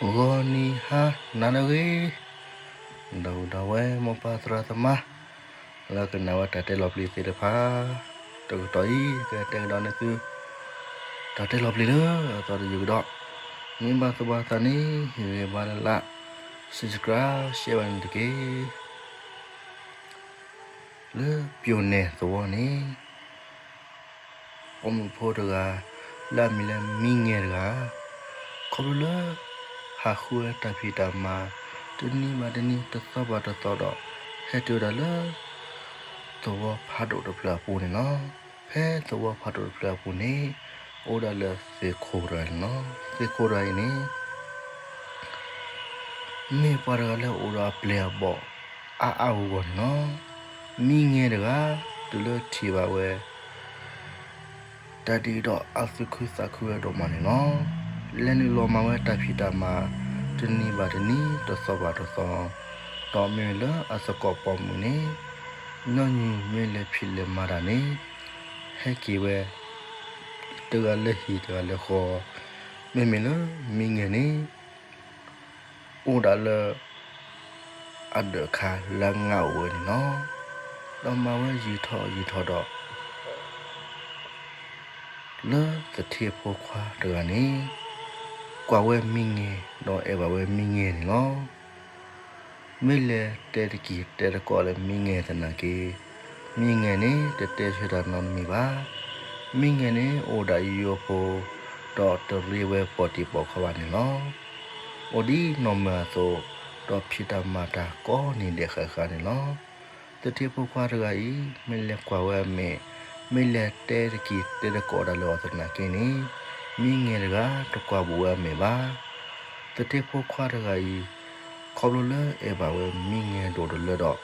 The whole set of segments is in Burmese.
โอ้นี่ฮะนั่นเลยดาวมอปาตราตมาแล้วก็นาวตัดเตลอบลีสิเดพาตัวต่อยก็แต่งดอนนั่นคือตัดเตลอบลีเนอะตอนอยู่ดอกมีบาตัวบาตานี่เฮียบาลละsubscribe เชื่อวันตะกี้เลือพิวเนตัวนี้ผมพูดว่าลามิลมิงเงรกาเขารู้เลยหาคู่ตาพิตามาตอนนี้มาตอนนี้ตัดสบายตัดต่อดอกให้ตัวได้เลยตัวพาดูดเปล่าปูนี่เนาะแพ้ตัวพาดูดเปล่าปูนี่โอ้ได้เลยเสียโคราเนาะเสียโครานี่ไม่ปาร์กเลยโอ้ได้เปล่าบอกอ้าวก่อนเนาะมิงเงรกาตัวเลือที่ว่าเวแต่ดีดอกอาศัยคุยสักคุยดอกมันเนาะเล่นนี่ลมมาเวตาพิตามาตอนนี้บาดนี้ตัวสบายตัวสองต่อเมื่อละอาศัยกอบปอมนี่ย้อนยีเมื่อเล็บพิเลมาดานี่ให้กี่เวตัวเล็กฮีตัวเล็กคอไม่ละมีเงินนี่อุดาละอัดเดคาลังเงาเวนี่เนาะเรามาเวยีทอดอกเลิกจะเทียบพวกควาเดือนนี้กว่าเวมิงเงดอกเวมิงเงนี่เนาะไม่เลยเตะกี้เตะก่อเลยมิงเงแต่นักกี้มิงเงนี่เตะเชื่อดานนมีบ้ามิงเงนี่โอดายโยโปดอกตรีเวปอติปอกขวานนี่เนาะโอดีนอมาโซดอกพิตามาตาก็นี่เด็กขานี่เนาะจะเทียบพวกควาเรืออีไม่เลยกว่าเวไม่เลยเตะกี้เตะก่อได้เลยแต่นักกี้นี่มิงเงรกาตะกว่าบัวไม่บ้าจะเทียบพวกควาเรืออีเขารู้เลยบาเวมิงเงโดดเลยดอก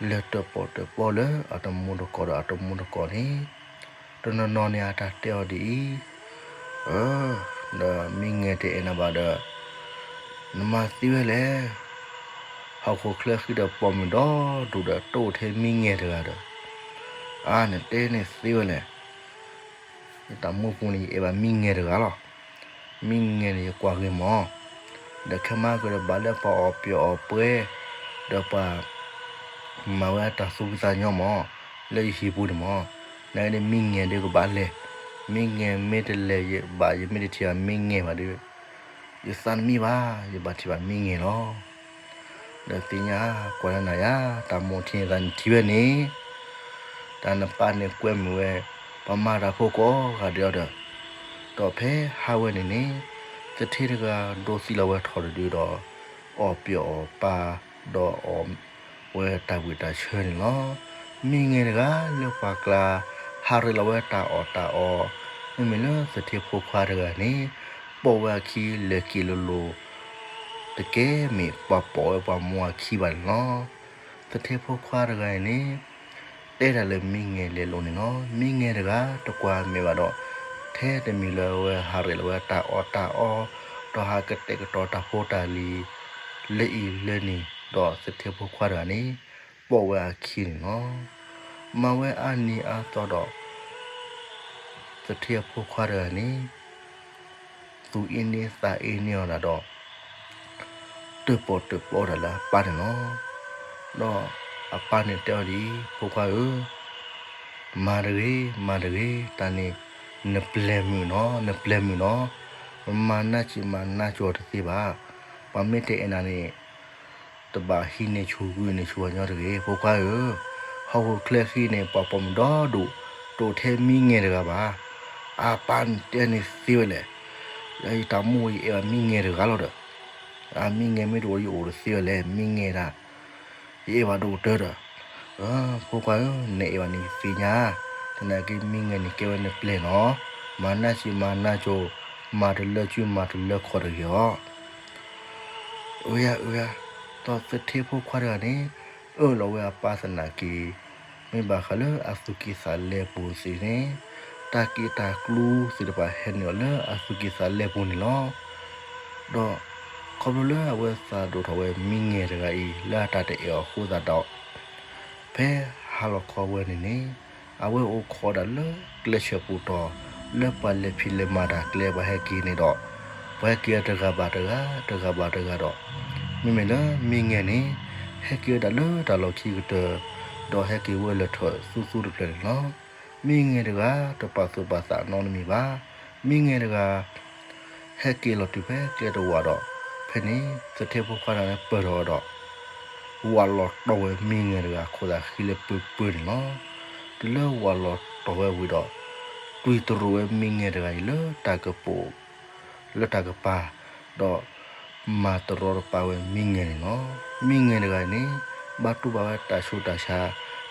เลือดปอเลยอาตมุดกอนี่ตอนนอนเนี่ยอาตาเตียวดีเดมิงเงเตอนาบาดนมาสิเวเลยเขาเคลื่อนขึ้นเดปอมดอดูเดโตเทมิงเงเดอเนี่ยเตเนี่ยสิเวเลยตามุกุนี่บามิงเงเดอหรอมิงเงนี่กว่าเกมอเด็กมาก็เลยบาเลปอเปียวเปเดปามาเวตาสุกิตาญอมอเลยฮีบูดมอนั่นเองมิงเงเด็กบาเลมิงเงเมตเลยบาเยเมตที่อามิงเงมาดูยสันมีบ้ายบาที่บามิงเงเนาะเด็กตีนี้กว่านั้นยาตามมองที่กันที่เวนี้ตานปานเนี่ยกวนมือประมาณพวกก็เดียวเด้อต่อเพฮาวเวนี่จะเทศกาโดสิลาเวทอร์ดีดออเปียวปาดออมเวตาวิตาเชิญเนาะมีเงินกาเลือกปากลาฮาริลาเวตาอไม่มีเลือกจะเทียบพวกควาเรือนี้ปอวาคีเลกิโลโลตะเกมีปะปอปะมัวคีบันเนาะจะเทียบพวกควาเรือนี้เตะเลยมีเงินเลยลงเนาะมีเงินกาตะกวามีบาดอแท้แต่มีเลวฮาริลาเวตาอต่อหากเตกต่อตาโพตาลีเลอีเลนี่ดอสเทพควารานี่ปอวาคินเนาะมาเวอันนี้ต่อดอกสเทพควารานี่ตูอินนี่สาอินนี่นะดอกตึปอดละปาเนาะดอกปานี่เตอดีพวกว่ามาเลยตานี่เนเปลมิเนาะมานาจอดสิบ้าปามิเตอนานี่ตบะฮิเนชูกุเนชัวญอเรพวกว่าเฮาเคลคีเนปอปอมดอดูโตเทมิเงเรกะบาปันเตนิสิเวเลไอ้ตามูมิเงเรกะลอดมิเงไม่ดูอยู่สิเวเลมิเงราวาดูเตอร์พวกว่าเนวานี่สิญาตนะกิมิเงนี่เกวเนเปลเนาะมานาโจมาตเลจูมาตเลขอรยอโอ้ยต่อสเทพควารานี่เราเวลาปัสนากีไม่บาคาเลอาสุกิสาเลปูสิเนตากีตากลูสิดปะเฮนเนลอาสุกิสาเลปูนี่เนาะดอคอมเลเวซาดูทเวมิงเงรกาอีลาตาเตเออคูซาดอเพฮาโลคอเวนี่เวโอคอดัลเลกเลเชปูตอเลปาเลพิเลมาดาเคลบะเฮกีนี่ดอ ဘွဲကီတကဘာတကတကဘာတကတော့မိမလားမိငယ်နေဟက်ကီတလို့တလို့ခီကတော့ဟက်ကီဝဲလထဆူဆူရပြနော်မိငယ်တကတပတ်စပတ်စာနော်မီပါမိငယ်တကဟက်ကီလို့တပဲကဲတော့ဝါတော့ဖနေစတဲ့ဖို့ခါရပရောတော့ဝါလော့တော့မိငယ်တကခိုးတာခီလပူနော်တလို့ဝါလော့တော့ဝီတော့တွေ့တော်မိငယ်တကလေတာကပိုလတာကပါတော့မာတရောပါဝဲမိငယ်နော်မိငယ်တကနေဘာတူပါတာရှူတာရှာ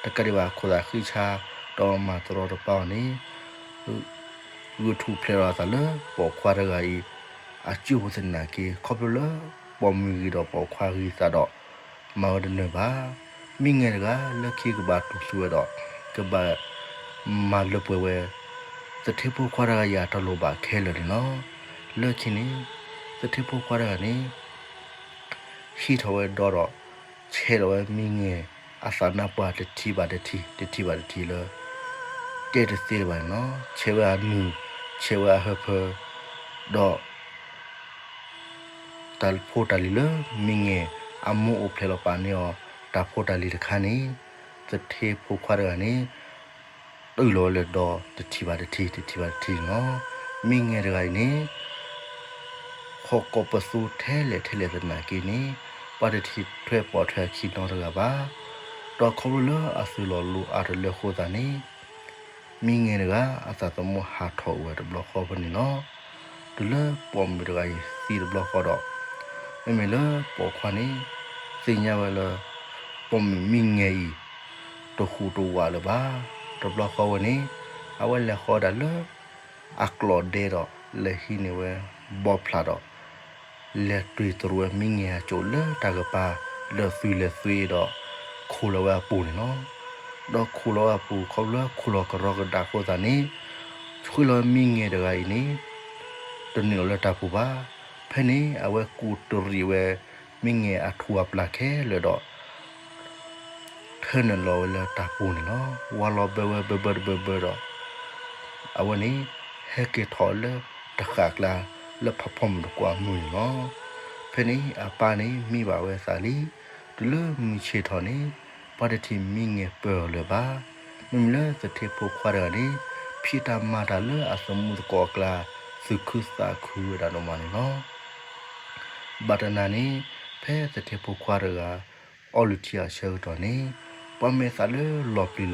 တကရီပါခိုးတာခိချာတော့မာတရောပါနေလူထူဖလရာသလပေါ်ခွာရကီအကျူစနာကီခေါပလပေါ်မီတော့ပေါ်ခွာရီစတော့မော်ဒနဘာမိငယ်ကလက်ခိကဘာတူဆူတော့ကဘာမာလပွဲဝဲစတိဖို့ခွာရကရတော့လို့ပါခဲလို့နော်လက်ချင်းနေစတိဖို့ခွာရကနေရှိတော်ဝဲတော့ချဲတော်ဝဲမိငယ်အစနာပါတတိပါတတိလတဲ့တဲ့စီပါနော်ချဲဝါနူချဲဝါဟဖတော့တလဖိုတလီလမိငယ်အမှုအဖလပါနေောတာဖိုတလီတခါနေစတိဖို့ခွာရကနေတွေ့လို့လေတော့တတိပါတတိနော်မိငယ်တကနေခေါကပစုထဲလေစနာကီနေပါတတိထွဲပေါ်ထွဲခီတော့တကပါတော့ခေါလအဆူလလူအားလေခိုတာနေမိငယ်ကအသသမဟာထောဝဲတဘလခေါပနေနော်ဒလပေါ်မီတကစီတဘလခေါတော့မေလပေါ်ခွာနေစညာဝဲလပေါ်မိငယ်တခုတော့ဝါလပါတဘလခေါဝနေအဝဲလေခေါ်တယ်လအကလော်ဒေတော့လေဟိနေဝဲဘောဖလာတော့လက်တွေ့တော်မိငယ်ချိုလတာကပါလေဖီတော့ခိုးလဝပူနော်တော့ခိုးလဝပူခေါလခိုးလကရကဒါခိုတာနေခိုးလမိငယ်တကိုင်းနေတနေလတာပူပါဖနေအဝဲကူတရီဝဲမိငယ်အထူအပလာခဲလေတော့ထနလောလတာပူနော်ဝါလောဘဝဘတော့အဝနေဟက်ကေထောလတခါကလာလဖဖုံကွာမူနော်ဖနေအပါနေမိပါဝဲစာလီဒလမီချေထော်နေပါတတိမိငယ်ပော်လေပါမမလစတိဖို့ခွာရနေဖိတာမာတာလအစမှုကောကလာစုခုစာခုရတော့မနော်ဘာတနာနေဖဲစတိဖို့ခွာရကအော်လူတီယာရှေတော်နေပမေစာလလော်ပလီ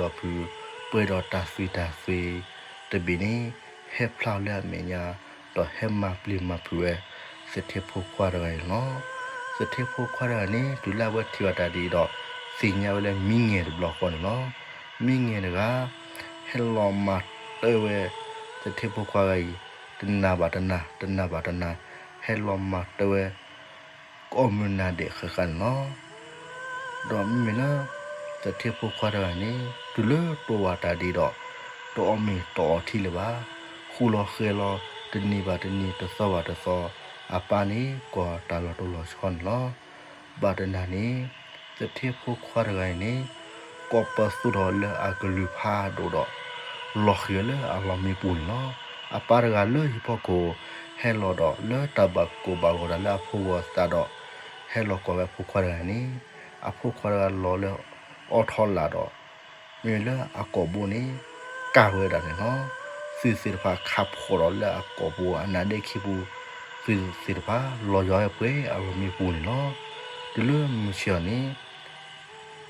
ပွေတော်တာဖီတဘီနေဟက်ဖလာလမေညာတော့ဟက်မပလီမဖူရဲစတိဖို့ခွာရနော်စတိဖို့ခွာရနေဒူလာဝတ်တီဝတာဒီတော့စီညာဝဲမိငယ်ဘလော့ခေါ်နော်မိငယ်ကဟဲလောမတ်တဲဝဲစတိဖို့ခွာရတနာဘာတနာဟဲလောမတ်တဲဝဲကောမနာတဲ့ခခနော်တော့မိနာစတိဖို့ခွာရနေဒူလပေါ်ဝတာဒီတော့တော်အမေတော်ထီလပါခူလောခဲလောတနီပါတနီတဆောပါတဆောအပါနေကောတာလောတိုလောချွန်လောဘာတနာနေစတိဖို့ခွာရနေကောပစုတော်လအကလူဖာဒိုတော့လောခဲလအလောမီပူနော်အပါရကလဟိပကိုဟဲလောတော့လတဘကိုဘာဂရလာဖိုဝစတာတော့ဟဲလောကောပဲဖို့ခွာရနေအဖို့ခွာရလောလအော်ထောလာတော့မြေလအကောဘူးနေကာဝဲတာနော်စီဖာခပ်ခေါ်ရလာကောဘူအနာဒေခိဘူးစီဖာလော်ရပွဲအရမီပူနော်ဒီလိုမရှိနေ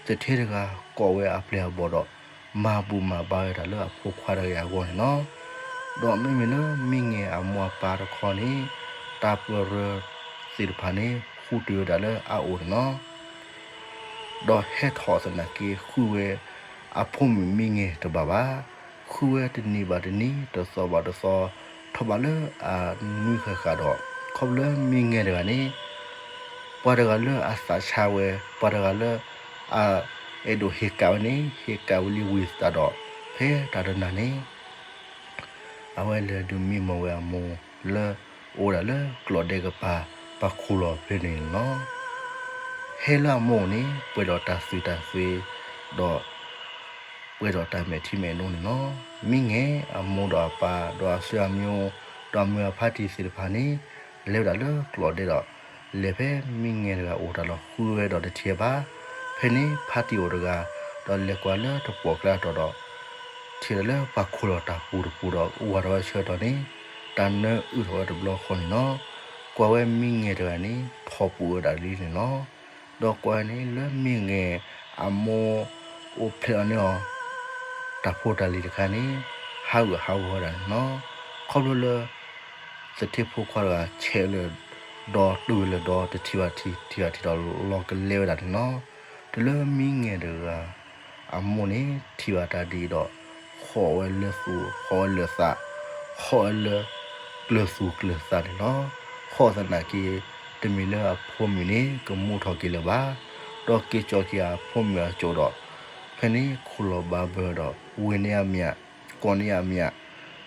တထဲကကောဝဲအပလဘောတော့မာဘူးမာပါရတာလဖို့ခွာရရကောနော်တော့မင်းမိငယ်အမွာပါရခေါ်နေတာပရစီဖာနေခူတူဒါလအာအိုနော်တော့ဟက်ထော်စနာကီခူဝဲအဖုံမိငယ်တဘာခူဝဲတနီပါတနီတဆောပါတဆောထဘလအာနုခခါတော့ခေါလမိငယ်ကနေပါရကလအစာချဝဲပါရကလအာအေဒိုဟေကောနေဟေကောလီဝီစတာတော့ဖဲတာဒနာနေအဝဲလေဒူမီမဝဲမလေအိုရလေကလော်ဒေကပါခူလောပြနေနော်ဟဲလာမိုနေပွေတော်တာဆွေတော့ပွေတော်တာမဲတီမဲနုံနော်မိငယ်အမုံတော်ပါတော့ဆွေမျိုးတော်မြဖတ်တီစီဖာနေ လေဒါလကလော်ဒေတော့လေဖဲမင်းငယ်ကအိုတာလို့ခူရဲတော့တဲ့ချေပါဖဲနေဖာတီအိုတကတော့လေကွာလဲတော့ပေါ်ကလာတော့ချေလဲပါခိုလတာပူတော့ဝါတော့ချေတော့နေတန်နဥတော်တော့ဘလခွန်နော်ကွာဝဲမင်းငယ်တော့နေထော်ပူတာလေးနော်တော့ကွာနေလဲမင်းငယ်အမောအိုဖဲနော်တာဖို့တလီတခါနေဟောက်ဟောတာနော်ခေါလို့လဲစတိဖို့ခွာချဲလဲတော့တူလဲတော့တတိဝတီတော့လောကလဲတာနော်တလဲမင်းငယ်တော့အမောနေတီဝတာဒီတော့ခေါ်ဝဲလဲဆူခေါ်လဲစာခေါ်လဲကလဆူကလစာနော်ခေါ်စနာကီတမီလဲဖို့မီနေကမှုထော်ကီလပါတော့ကေချောကီယာဖို့မီချိုတော့ဖနီခုလဘာဘတော့ဝင်းရမြကွန်ရမြ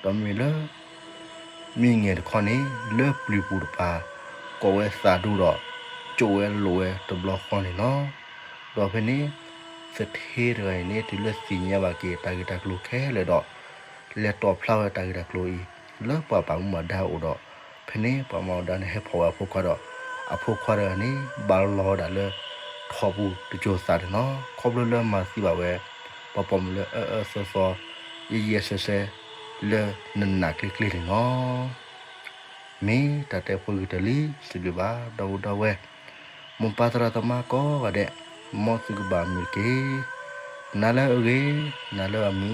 တော့မီလဲမင်းငယ်ခေါနေလဲပလီပူပါကိုဝဲစာဒူတော့ကျိုဝဲလိုဝဲတဘလခေါနေနော်တော့ဖနီစသေးရယ်နေတူလက်စီညာပါကေတာဂီတာကလိုခဲလေတော့လက်တော့ဖလောက်တာဂီတာကလိုဤလောပပမဒါအိုတော့ဖနေပမောဒါနေဟဖောဖို့ခွာတော့အဖို့ခွာရနေဘာလောဒါလေခေါ်ဘူးတကြိုစားတယ်နော်ခေါ်လို့လဲမစီပါဝဲပပမလဲဆောရဆဆလဲနနာကလီနော်မင်းတတဲ့ဖို့တလီစီလဘာတော့ဝဲမွန်ပါတရာတမကောကတဲ့မောစုကဘာမီကေနာလာအေနာလာမီ